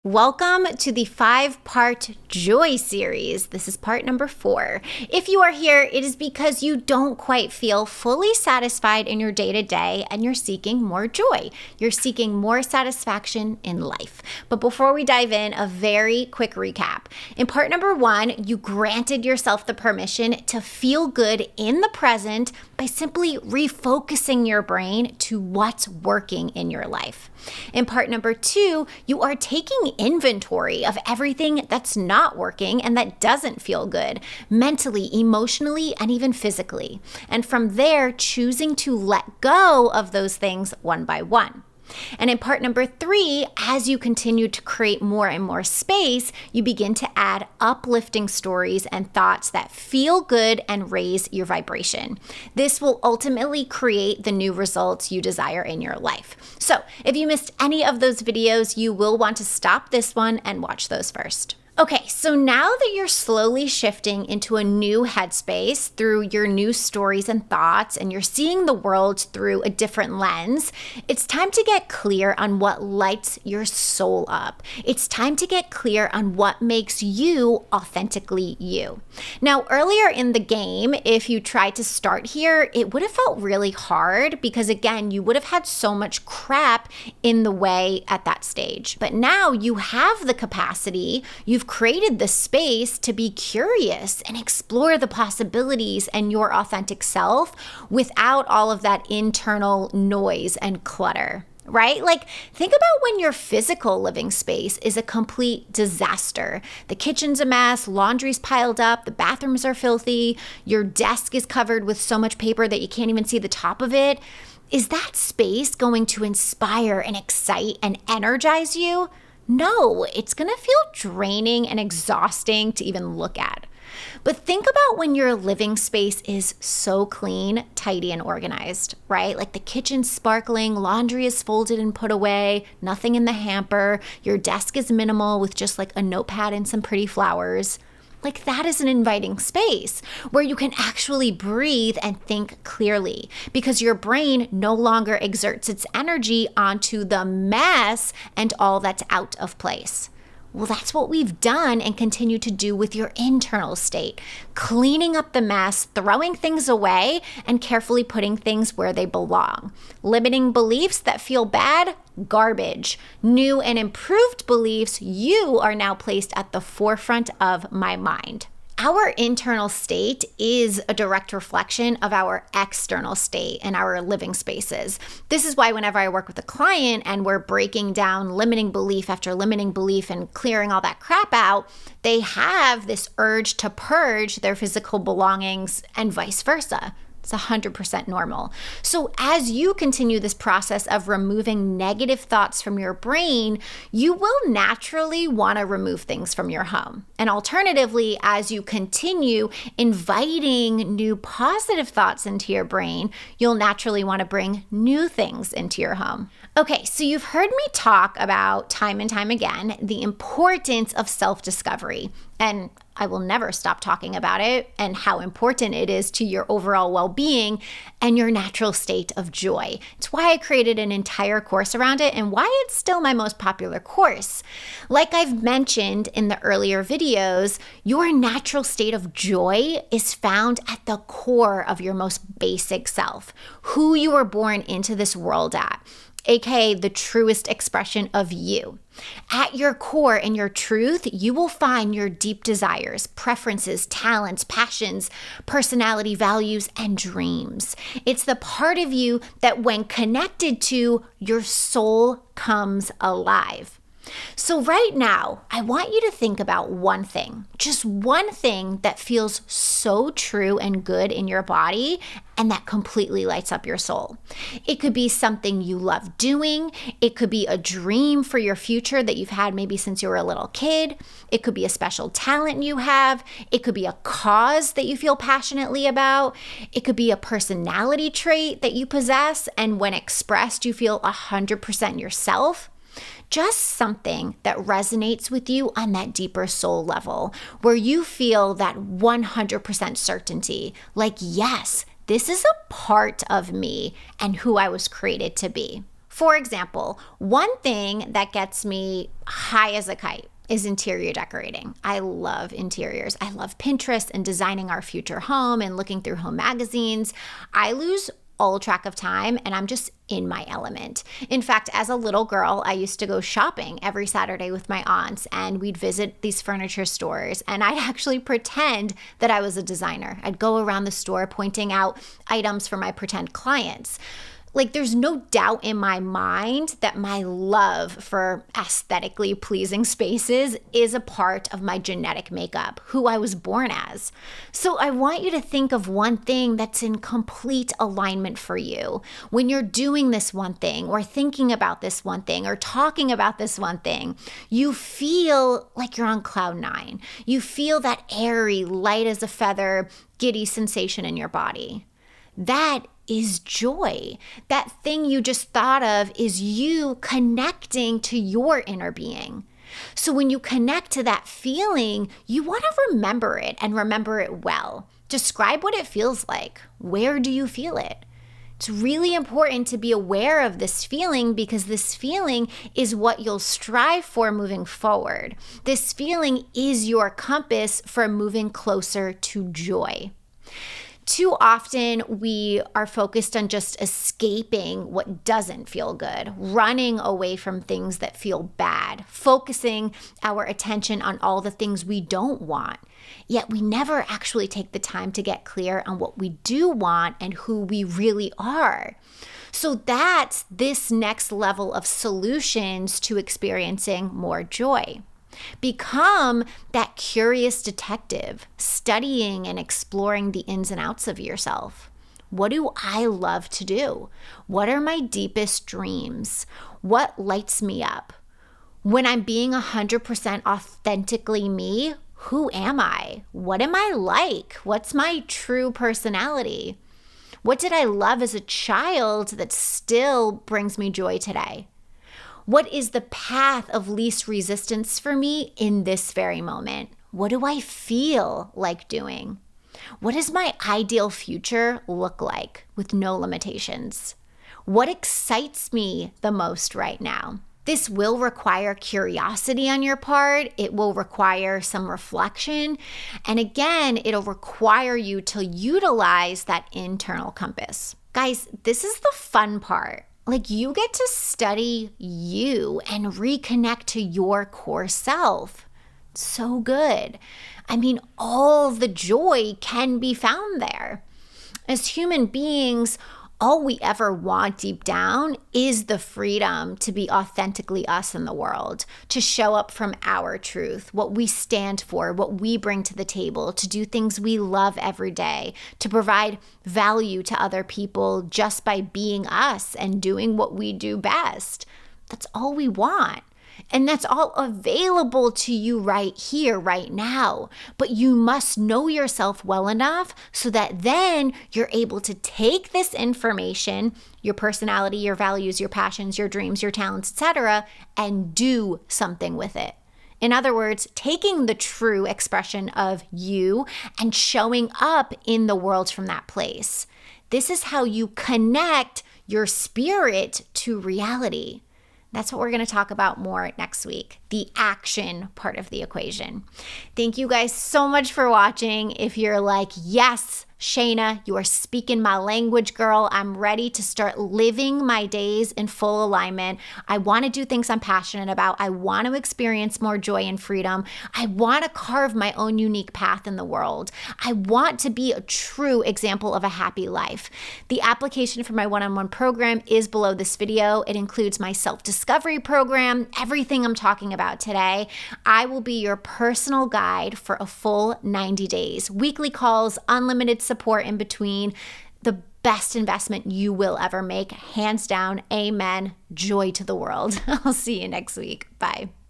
Welcome to the 5-part Joy series. This is part number 4. If you are here, it is because you don't quite feel fully satisfied in your day-to-day and you're seeking more joy. You're seeking more satisfaction in life. But before we dive in, a very quick recap. In part number 1, you granted yourself the permission to feel good in the present by simply refocusing your brain to what's working in your life. In part number 2, you are taking inventory of everything that's not working and that doesn't feel good, mentally, emotionally, and even physically. And from there, choosing to let go of those things one by one. And in part number 3, as you continue to create more and more space, you begin to add uplifting stories and thoughts that feel good and raise your vibration. This will ultimately create the new results you desire in your life. So if you missed any of those videos, you will want to stop this one and watch those first. Okay, so now that you're slowly shifting into a new headspace through your new stories and thoughts, and you're seeing the world through a different lens, it's time to get clear on what lights your soul up. It's time to get clear on what makes you authentically you. Now, earlier in the game, if you tried to start here, it would have felt really hard because, again, you would have had so much crap in the way at that stage. But now you have the capacity, you've created the space to be curious and explore the possibilities and your authentic self without all of that internal noise and clutter. Right? Like, think about when your physical living space is a complete disaster. The kitchen's a mess, laundry's piled up, the bathrooms are filthy, your desk is covered with so much paper that you can't even see the top of it. Is that space going to inspire and excite and energize you? No, it's going to feel draining and exhausting to even look at. But think about when your living space is so clean, tidy, and organized, right? Like the kitchen's sparkling, laundry is folded and put away, nothing in the hamper, your desk is minimal with just like a notepad and some pretty flowers. Like that is an inviting space where you can actually breathe and think clearly because your brain no longer exerts its energy onto the mess and all that's out of place. Well, that's what we've done and continue to do with your internal state, cleaning up the mess, throwing things away, and carefully putting things where they belong. Limiting beliefs that feel bad, garbage. New and improved beliefs, you are now placed at the forefront of my mind. Our internal state is a direct reflection of our external state and our living spaces. This is why whenever I work with a client and we're breaking down limiting belief after limiting belief and clearing all that crap out, they have this urge to purge their physical belongings and vice versa. It's 100% normal. So as you continue this process of removing negative thoughts from your brain, you will naturally want to remove things from your home. And alternatively, as you continue inviting new positive thoughts into your brain, you'll naturally want to bring new things into your home. Okay, so you've heard me talk about time and time again the importance of self-discovery. And I will never stop talking about it and how important it is to your overall well-being and your natural state of joy. It's why I created an entire course around it and why it's still my most popular course. Like I've mentioned in the earlier videos, your natural state of joy is found at the core of your most basic self, who you were born into this world at, aka the truest expression of you. At your core and your truth, you will find your deep desires, preferences, talents, passions, personality, values, and dreams. It's the part of you that when connected to, your soul comes alive. So right now, I want you to think about one thing, just one thing that feels so true and good in your body and that completely lights up your soul. It could be something you love doing. It could be a dream for your future that you've had maybe since you were a little kid. It could be a special talent you have. It could be a cause that you feel passionately about. It could be a personality trait that you possess and when expressed, you feel 100% yourself. Just something that resonates with you on that deeper soul level, where you feel that 100% certainty, like, yes, this is a part of me and who I was created to be. For example, one thing that gets me high as a kite is interior decorating. I love interiors. I love Pinterest and designing our future home and looking through home magazines. I lose all track of time and I'm just in my element. In fact, as a little girl, I used to go shopping every Saturday with my aunts and we'd visit these furniture stores and I'd actually pretend that I was a designer. I'd go around the store pointing out items for my pretend clients. Like, there's no doubt in my mind that my love for aesthetically pleasing spaces is a part of my genetic makeup, who I was born as. So I want you to think of one thing that's in complete alignment for you. When you're doing this one thing or thinking about this one thing or talking about this one thing, you feel like you're on cloud nine. You feel that airy, light as a feather, giddy sensation in your body. That is joy. That thing you just thought of is you connecting to your inner being. So when you connect to that feeling, you want to remember it and remember it well. Describe what it feels like. Where do you feel it? It's really important to be aware of this feeling because this feeling is what you'll strive for moving forward. This feeling is your compass for moving closer to joy. Too often, we are focused on just escaping what doesn't feel good, running away from things that feel bad, focusing our attention on all the things we don't want. Yet we never actually take the time to get clear on what we do want and who we really are. So that's this next level of solutions to experiencing more joy. Become that curious detective, studying and exploring the ins and outs of yourself. What do I love to do? What are my deepest dreams? What lights me up? When I'm being 100% authentically me, who am I? What am I like? What's my true personality? What did I love as a child that still brings me joy today? What is the path of least resistance for me in this very moment? What do I feel like doing? What does my ideal future look like with no limitations? What excites me the most right now? This will require curiosity on your part. It will require some reflection. And again, it'll require you to utilize that internal compass. Guys, this is the fun part. Like, you get to study you and reconnect to your core self. So good. I mean, all the joy can be found there. As human beings, all we ever want deep down is the freedom to be authentically us in the world, to show up from our truth, what we stand for, what we bring to the table, to do things we love every day, to provide value to other people just by being us and doing what we do best. That's all we want. And that's all available to you right here, right now. But you must know yourself well enough so that then you're able to take this information, your personality, your values, your passions, your dreams, your talents, etc., and do something with it. In other words, taking the true expression of you and showing up in the world from that place. This is how you connect your spirit to reality. That's what we're going to talk about more next week, the action part of the equation. Thank you guys so much for watching. If you're like, yes, Shayna, you are speaking my language, girl. I'm ready to start living my days in full alignment. I want to do things I'm passionate about. I want to experience more joy and freedom. I want to carve my own unique path in the world. I want to be a true example of a happy life. The application for my one-on-one program is below this video. It includes my self-discovery program, everything I'm talking about today. I will be your personal guide for a full 90 days. Weekly calls, unlimited support in between. The best investment you will ever make. Hands down. Amen. Joy to the world. I'll see you next week. Bye.